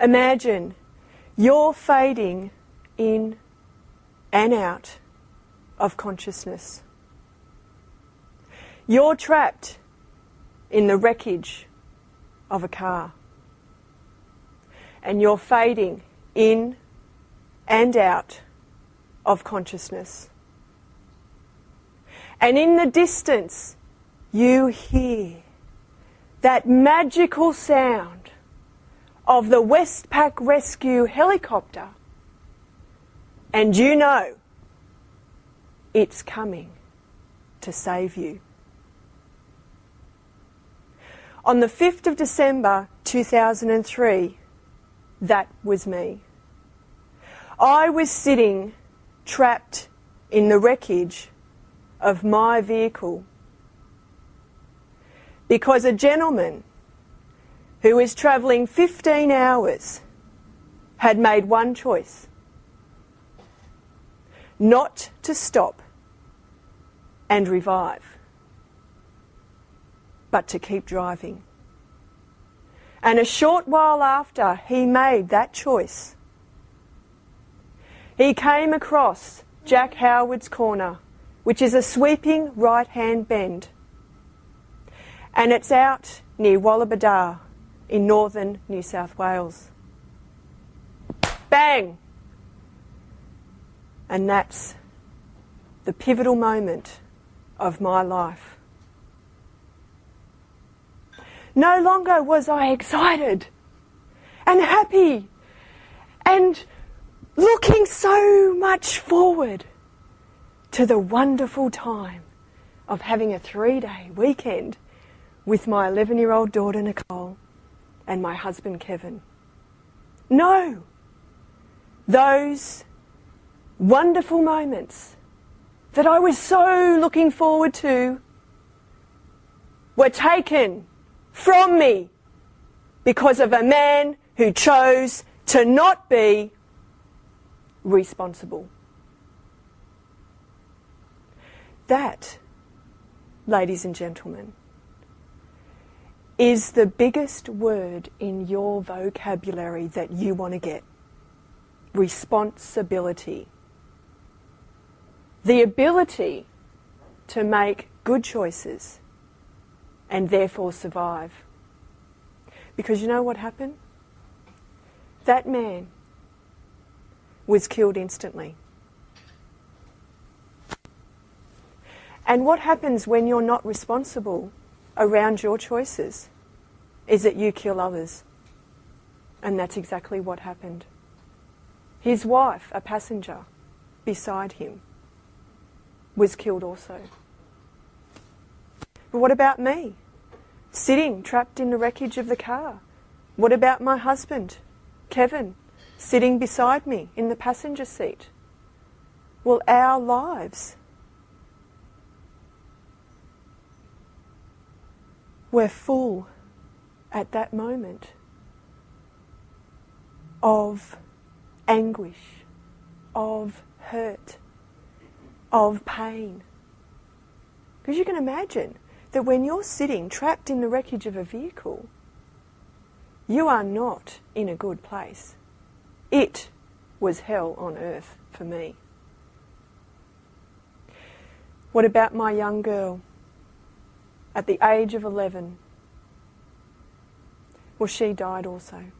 Imagine you're fading in and out of consciousness. You're trapped in the wreckage of a car. And you're fading in and out of consciousness. And in the distance, you hear that magical sound of the Westpac rescue helicopter. And you know it's coming to save you. On the 5th of December 2003, that was me. I was sitting trapped in the wreckage of my vehicle because a gentleman who was travelling 15 hours had made one choice: not to stop and revive, but to keep driving. And a short while after he made that choice, he came across Jack Howard's Corner, which is a sweeping right-hand bend. And it's out near Wallabadar in northern New South Wales. Bang! And that's the pivotal moment of my life. No longer was I excited and happy and looking so much forward to the wonderful time of having a 3-day weekend with my 11-year-old daughter Nicole and my husband Kevin. No! Those wonderful moments that I was so looking forward to were taken from me because of a man who chose to not be responsible. That, ladies and gentlemen, is the biggest word in your vocabulary that you want to get. Responsibility. The ability to make good choices and therefore survive. Because you know what happened? That man was killed instantly. And what happens when you're not responsible around your choices is that you kill others. And that's exactly what happened. His wife, a passenger beside him, was killed also. But what about me? Sitting trapped in the wreckage of the car. What about my husband, Kevin, sitting beside me in the passenger seat? Well, our lives were full at that moment of anguish, of hurt, of pain. Because you can imagine that when you're sitting trapped in the wreckage of a vehicle, you are not in a good place. It was hell on earth for me. What about my young girl at the age of 11? Well, she died also.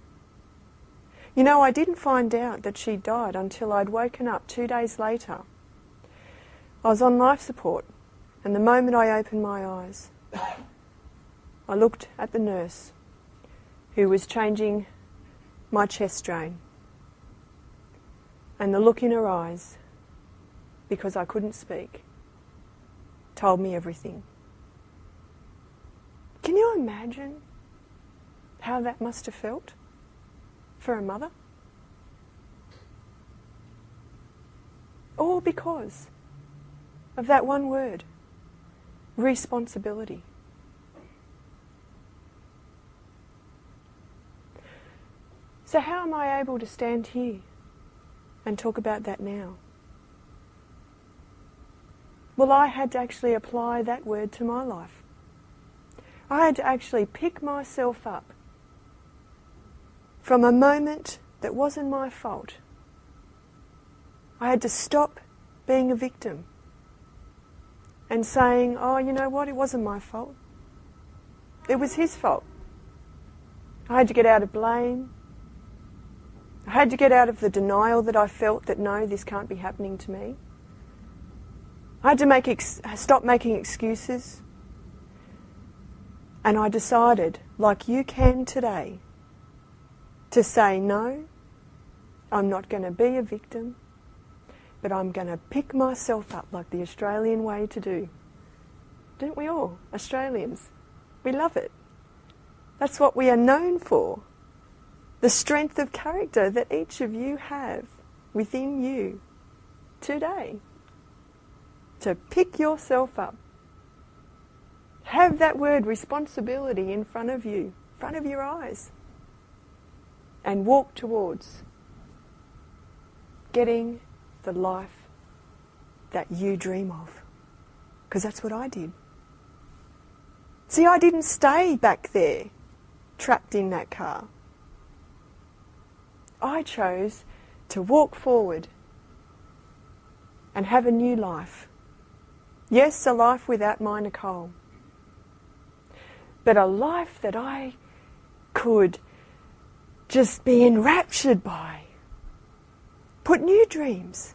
You know, I didn't find out that she died until I'd woken up 2 days later. I was on life support, and the moment I opened my eyes, I looked at the nurse who was changing my chest drain. And the look in her eyes, because I couldn't speak, told me everything. Can you imagine how that must have felt for a mother? All because of that one word, responsibility. So how am I able to stand here and talk about that now? Well, I had to actually apply that word to my life. I had to actually pick myself up from a moment that wasn't my fault. I had to stop being a victim and saying, oh, you know what, it wasn't my fault. It was his fault. I had to get out of blame. I had to get out of the denial that I felt that no, this can't be happening to me. I had to stop making excuses. And I decided, like you can today, to say no, I'm not going to be a victim, but I'm going to pick myself up like the Australian way to do. Don't we all, Australians? We love it. That's what we are known for. The strength of character that each of you have within you today. To pick yourself up. Have that word responsibility in front of you, in front of your eyes. And walk towards getting the life that you dream of. Because that's what I did. See, I didn't stay back there, trapped in that car. I chose to walk forward and have a new life. Yes, a life without my Nicole. But a life that I could just be enraptured by. Put new dreams.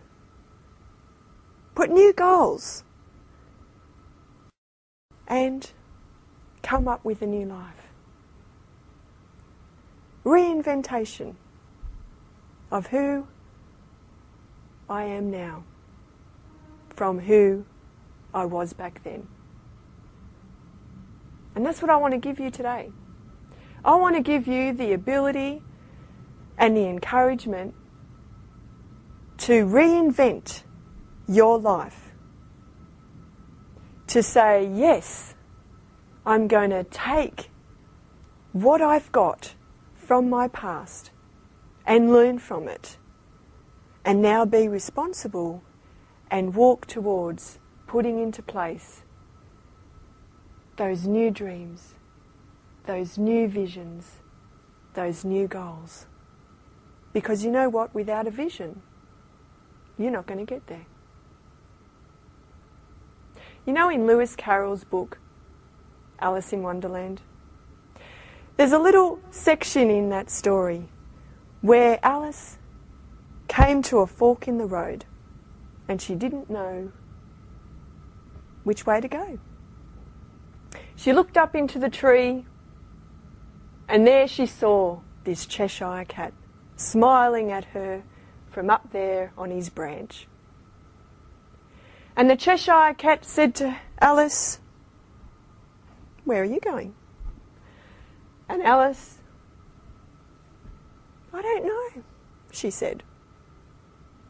Put new goals. And come up with a new life. Reinventation of who I am now from who I was back then. And that's what I want to give you today. I want to give you the ability and the encouragement to reinvent your life. To say, yes, I'm going to take what I've got from my past and learn from it, and now be responsible and walk towards putting into place those new dreams, those new visions, those new goals. Because you know what? Without a vision, you're not going to get there. You know, in Lewis Carroll's book, Alice in Wonderland, there's a little section in that story where Alice came to a fork in the road and she didn't know which way to go. She looked up into the tree and there she saw this Cheshire cat smiling at her from up there on his branch. And the Cheshire cat said to Alice, "Where are you going?" And Alice, "I don't know," she said.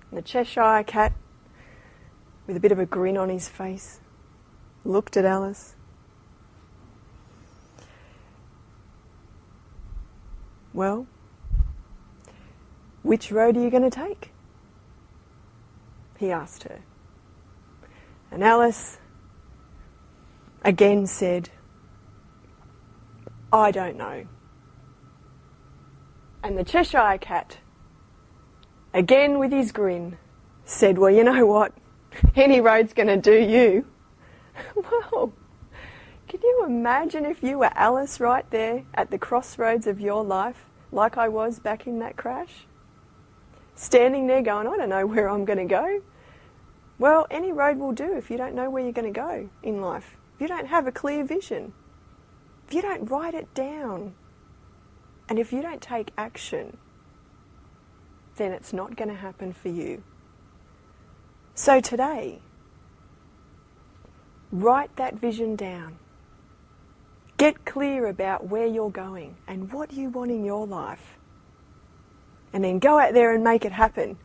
And the Cheshire cat, with a bit of a grin on his face, looked at Alice. "Well, which road are you going to take?" he asked her. And Alice again said, "I don't know." And the Cheshire cat, again with his grin, said, "Well, you know what? Any road's going to do you." Well, can you imagine if you were Alice right there at the crossroads of your life, like I was back in that crash? Standing there going, "I don't know where I'm going to go." Well, any road will do if you don't know where you're going to go in life. If you don't have a clear vision, if you don't write it down, and if you don't take action, then it's not going to happen for you. So today, write that vision down. Get clear about where you're going and what you want in your life. And then go out there and make it happen.